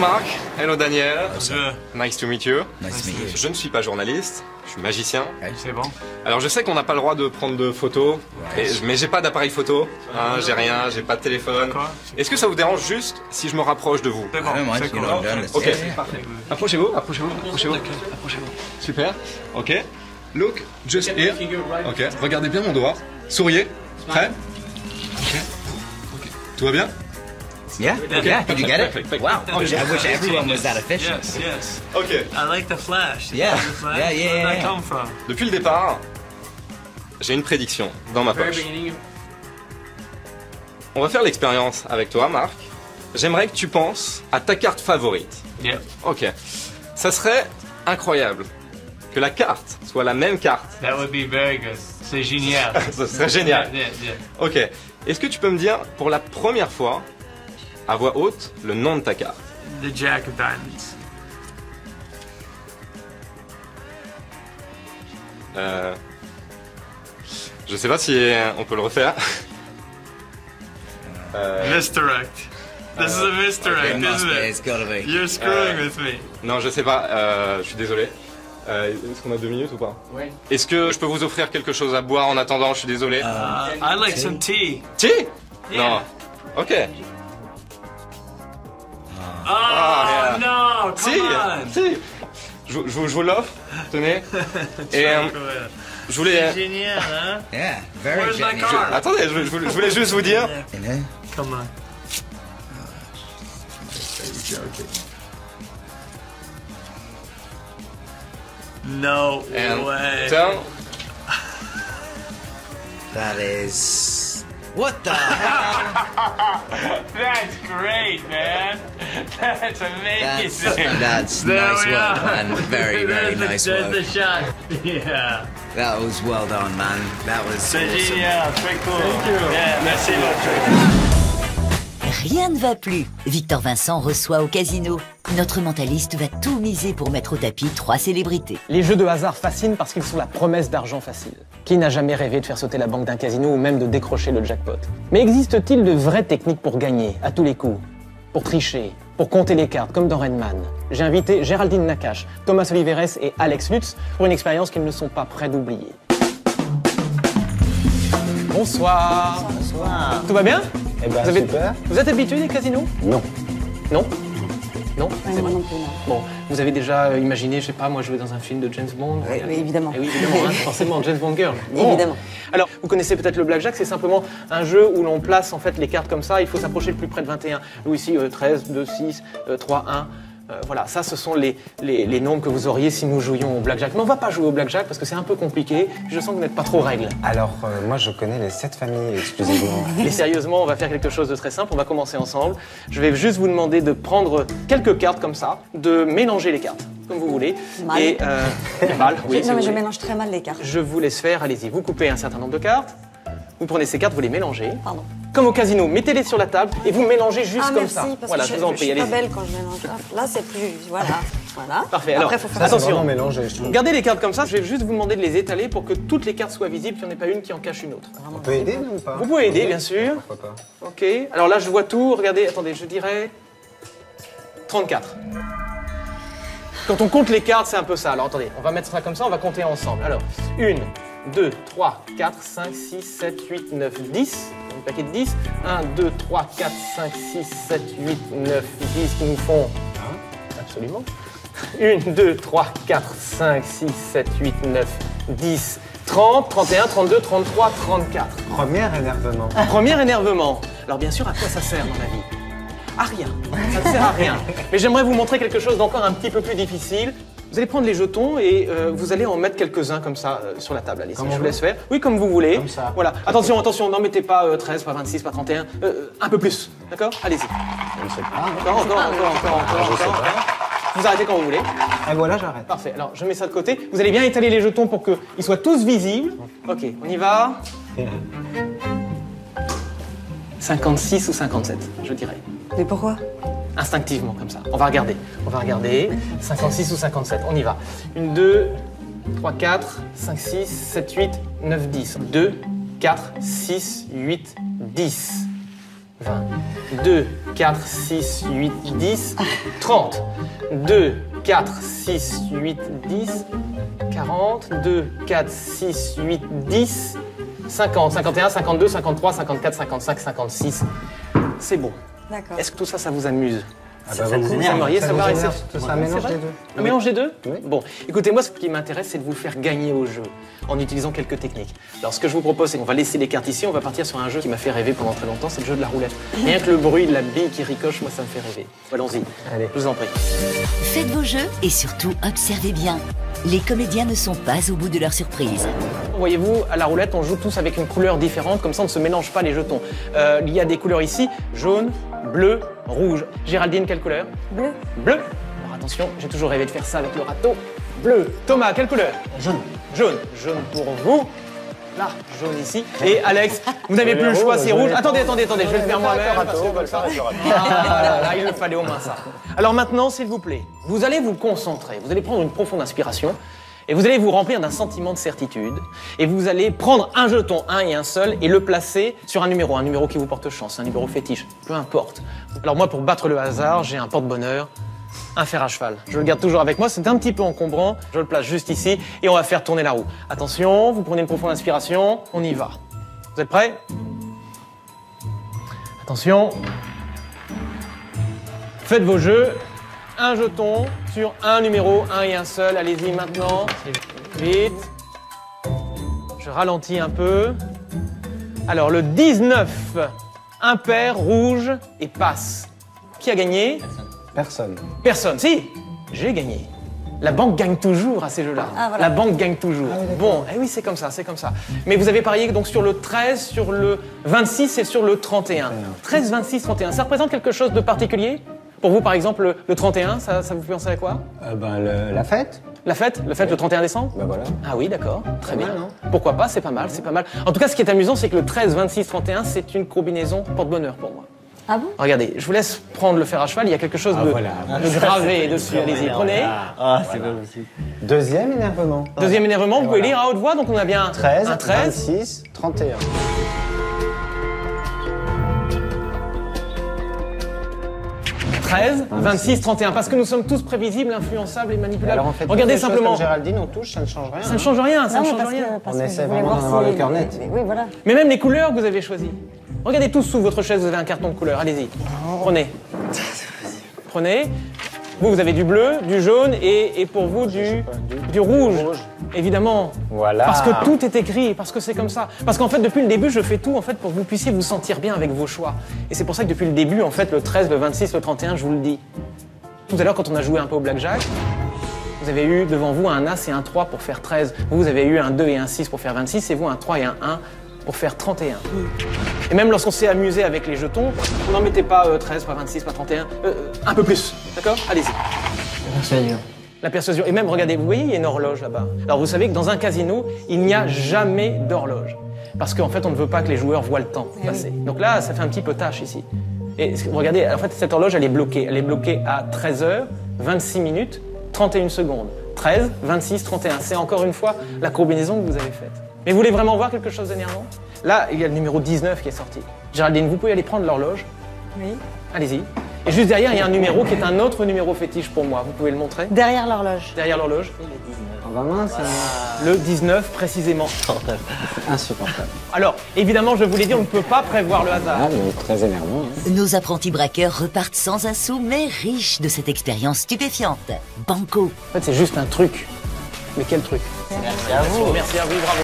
Marc. Hello Daniel. Bonjour. Nice to meet you. Nice to meet you. Je ne suis pas journaliste, je suis magicien. C'est bon. Alors je sais qu'on n'a pas le droit de prendre de photos, mais j'ai pas d'appareil photo, hein, j'ai rien, j'ai pas de téléphone. Est-ce que ça vous dérange juste si je me rapproche de vous? C'est bon. C'est cool. Ok, parfait. Approchez-vous, approchez-vous, approchez-vous. Approchez-vous. Super. Ok. Look, just here. Ok. Regardez bien mon doigt. Souriez. Prêt? Ok. Ok. Tout va bien? Yeah? Yeah, did you get it? Perfect. Wow. I wish everyone was that efficient. Yes, yes. Ok. I like the flash. Yeah. The flash. Yeah, yeah, Where did yeah. that come from? Depuis le départ, j'ai une prédiction dans ma poche. On va faire l'expérience avec toi, Marc. J'aimerais que tu penses à ta carte favorite. Yeah. Ok. Ça serait incroyable que la carte soit la même carte. That would be very good. C'est génial. Ça serait génial. Yeah, yeah. Ok. Est-ce que tu peux me dire pour la première fois, à voix haute, le nom de ta carte? The Jack of Diamonds. Je sais pas si on peut le refaire. Misdirect. This is a misdirect, It must isn't be. it? It's gotta be. You're screwing with me. Non, je sais pas. Je suis désolé. Est-ce qu'on a 2 minutes ou pas? Oui. Est-ce que je peux vous offrir quelque chose à boire en attendant? Je suis désolé. I like some tea. Tea? Yeah. Non. Ok. Oh no! Come Si, on. si. Je vous l'offre. Tenez. Et je voulais. Génial, hein? Yeah, very Where's my generous. card? Attendez, je voulais juste vous dire. You know? Come on. No And way. turn. That is. What the hell? That's great, man. That's amazing. That's There nice we work, are. man. Very, very There's the- nice there's the work. shot. Yeah. That was well done, man. That was C'est awesome. génial, très cool. Yeah, merci beaucoup. Rien ne va plus. Victor Vincent reçoit au casino. Notre mentaliste va tout miser pour mettre au tapis 3 célébrités. Les jeux de hasard fascinent parce qu'ils sont la promesse d'argent facile. Qui n'a jamais rêvé de faire sauter la banque d'un casino ou même de décrocher le jackpot? Mais existe-t-il de vraies techniques pour gagner, à tous les coups? Pour tricher, pour compter les cartes, comme dans Renman? J'ai invité Géraldine Nakache, Thomas Oliveres et Alex Lutz pour une expérience qu'ils ne sont pas prêts d'oublier. Bonsoir. Bonsoir. Tout va bien? Eh ben, super. Vous êtes habitué des casinos? Non. Non? Non? Ouais, moi non plus, non. Bon, vous avez déjà imaginé, je sais pas, moi jouer dans un film de James Bond? Oui, évidemment. Eh oui, évidemment, hein, forcément, James Bond Girl. Bon. Évidemment. Alors, vous connaissez peut-être le blackjack, c'est simplement un jeu où l'on place en fait les cartes comme ça, il faut s'approcher le plus près de 21. Nous ici, 13, 2, 6, 3, 1. Voilà, ça ce sont les nombres que vous auriez si nous jouions au blackjack. Mais on va pas jouer au blackjack parce que c'est un peu compliqué, je sens que vous n'êtes pas trop règle. Alors, moi, je connais les 7 familles exclusivement. Et sérieusement, on va faire quelque chose de très simple, on va commencer ensemble. Je vais juste vous demander de prendre quelques cartes comme ça, de mélanger les cartes, comme vous voulez. Mal. Et, mal, oui, si Non, vous mais je voulez. mélange très mal les cartes. Je vous laisse faire, allez-y. Vous coupez un certain nombre de cartes, vous prenez ces cartes, vous les mélangez. Pardon. Comme au casino, mettez-les sur la table et vous mélangez juste Ah, comme merci, ça. parce Voilà, que je vous en je prie, suis pas allez-y. belle quand je mélange. Là, c'est plus... Voilà. Voilà. Parfait, alors, Après, faut faire C'est attention. vraiment mélangé, je trouve. Gardez les cartes comme ça, je vais juste vous demander de les étaler pour que toutes les cartes soient visibles, qu'il n'y en ait pas une qui en cache une autre. On peut aider, non, ou pas? Vous pouvez aider, bien sûr. Pourquoi pas? Ok, alors là je vois tout, regardez, attendez, je dirais 34. Quand on compte les cartes, c'est un peu ça. Alors attendez, on va mettre ça comme ça, on va compter ensemble. Alors, 1, 2, 3, 4, 5, 6, 7, 8, 9, 10. Un paquet de 10. 1, 2, 3, 4, 5, 6, 7, 8, 9, 10 qui nous font... Absolument. 1, 2, 3, 4, 5, 6, 7, 8, 9, 10, 30, 31, 32, 33, 34. Premier énervement. Premier énervement. Alors bien sûr, à quoi ça sert dans la vie? À rien. Ça ne sert à rien. Mais j'aimerais vous montrer quelque chose d'encore un petit peu plus difficile. Vous allez prendre les jetons et vous allez en mettre quelques-uns comme ça sur la table. Allez, je vous laisse faire. Oui, comme vous voulez. Comme ça. Voilà. Attention, attention, n'en mettez pas 13, pas 26, pas 31. Un peu plus. D'accord? Allez-y. Je ne sais pas. Encore. Vous arrêtez quand vous voulez. Et voilà, j'arrête. Parfait. Alors, je mets ça de côté. Vous allez bien étaler les jetons pour qu'ils soient tous visibles. Ok, on y va. 56 ou 57, je dirais. Mais pourquoi? Instinctivement, comme ça. On va regarder. 56 ou 57, on y va. 1, 2, 3, 4, 5, 6, 7, 8, 9, 10. 2, 4, 6, 8, 10. 20. 2, 4, 6, 8, 10, 30. 2, 4, 6, 8, 10, 40. 2, 4, 6, 8, 10, 50, 51, 52, 53, 54, 55, 56. C'est bon. D'accord. Est-ce que tout ça, ça vous amuse? Ah bah Ça beaucoup. vous aimeriez Ça savoir nous essayer- énerve, tout ça, un mélange des deux. Un mélange des deux? Oui. Bon, écoutez, moi, ce qui m'intéresse, c'est de vous faire gagner au jeu en utilisant quelques techniques. Alors, ce que je vous propose, c'est qu'on va laisser les cartes ici, on va partir sur un jeu qui m'a fait rêver pendant très longtemps, c'est le jeu de la roulette. Rien que le bruit de la bille qui ricoche, moi, ça me fait rêver. Allons-y. Allez. Je vous en prie. Faites vos jeux et surtout observez bien. Les comédiens ne sont pas au bout de leur surprise. Voyez-vous, à la roulette, on joue tous avec une couleur différente, comme ça on ne se mélange pas les jetons. Il y a des couleurs ici, jaune, bleu, rouge. Géraldine, quelle couleur? Bleu. Bleu. Alors attention, j'ai toujours rêvé de faire ça avec le râteau. Bleu. Thomas, quelle couleur? Jaune. Jaune. Jaune pour vous. Là, jaune ici. Et Alex, vous n'avez plus le choix, c'est rouge. Attendez, je vais le faire moi-même. parce que comme ça- Ah, là, il me fallait au moins ça. Alors maintenant, s'il vous plaît, vous allez vous concentrer, vous allez prendre une profonde inspiration et vous allez vous remplir d'un sentiment de certitude et vous allez prendre un jeton, un et un seul, et le placer sur un numéro qui vous porte chance, un numéro fétiche, peu importe. Alors moi, pour battre le hasard, j'ai un porte-bonheur, un fer à cheval. Je le garde toujours avec moi, c'est un petit peu encombrant, je le place juste ici et on va faire tourner la roue. Attention, vous prenez une profonde inspiration, on y va. Vous êtes prêts? Attention. Faites vos jeux. Un jeton sur un numéro, un et un seul. Allez-y maintenant. Vite. Je ralentis un peu. Alors le 19, impair, rouge et passe. Qui a gagné? Personne. Personne. Si, j'ai gagné. La banque gagne toujours à ces jeux-là. Ah, voilà. La banque gagne toujours. Bon, eh oui, c'est comme ça, c'est comme ça. Mais vous avez parié donc sur le 13, sur le 26 et sur le 31. 13, 26, 31. Ça représente quelque chose de particulier? Pour vous, par exemple, le 31, ça vous fait penser à quoi? La fête. La fête le 31 décembre? Bah voilà. Ah oui, d'accord, très bien. mal, non? Pourquoi pas, c'est pas mal, c'est pas mal. En tout cas, ce qui est amusant, c'est que le 13, 26, 31, c'est une combinaison porte-bonheur pour moi. Ah bon? Regardez, je vous laisse prendre le fer à cheval, il y a quelque chose de gravé dessus. Allez-y, prenez. Ah, c'est pas possible. Deuxième énervement. Deuxième énervement, vous pouvez lire à haute voix, donc on a bien 13, un 13. 26, 31. 13, 26, 31, parce que nous sommes tous prévisibles, influençables et manipulables. Alors en fait, Regardez toutes les choses simplement, comme Géraldine, on touche, ça ne change rien. ça ne change rien, ça Non, ne mais change parce rien. que, parce On que essaie je voulais vraiment voir d'avoir si- le cœur net. Oui, voilà. Mais même les couleurs que vous avez choisies. Regardez tous sous votre chaise, vous avez un carton de couleur, allez-y. Prenez. Prenez. Vous avez du bleu, du jaune et pour vous du rouge. Évidemment. Voilà. Parce que tout est écrit, parce que c'est comme ça. Parce qu'en fait, depuis le début, je fais tout en fait pour que vous puissiez vous sentir bien avec vos choix. Et c'est pour ça que depuis le début, en fait, le 13, le 26, le 31, je vous le dis. Tout à l'heure, quand on a joué un peu au blackjack, vous avez eu devant vous un As et un 3 pour faire 13. Vous avez eu un 2 et un 6 pour faire 26, et vous un 3 et un 1 pour faire 31. Et même lorsqu'on s'est amusé avec les jetons, on n'en mettait pas 13, pas 26, pas 31, un peu plus. D'accord? Allez-y. La persuasion. Et même, regardez, vous voyez, il y a une horloge là-bas. Alors vous savez que dans un casino, il n'y a jamais d'horloge. Parce qu'en fait, on ne veut pas que les joueurs voient le temps passer. Donc là, ça fait un petit peu tâche ici. Et regardez, en fait, cette horloge, elle est bloquée. Elle est bloquée à 13h, 26 minutes, 31 secondes. 13, 26, 31. C'est encore une fois la combinaison que vous avez faite. Mais vous voulez vraiment voir quelque chose d'énervant? Là, il y a le numéro 19 qui est sorti. Géraldine, vous pouvez aller prendre l'horloge. Oui. Allez-y. Et juste derrière, il y a un numéro qui est un autre numéro fétiche pour moi. Vous pouvez le montrer? Derrière l'horloge. Derrière l'horloge. Oh bah mince, Le 19 précisément. insupportable. Alors, évidemment, je vous l'ai dit, on ne peut pas prévoir le hasard. Ah, mais très énervant. Hein. Nos apprentis braqueurs repartent sans un sou, mais riches de cette expérience stupéfiante. Banco. En fait, c'est juste un truc. Mais quel truc? Merci à vous. Merci à vous, bravo.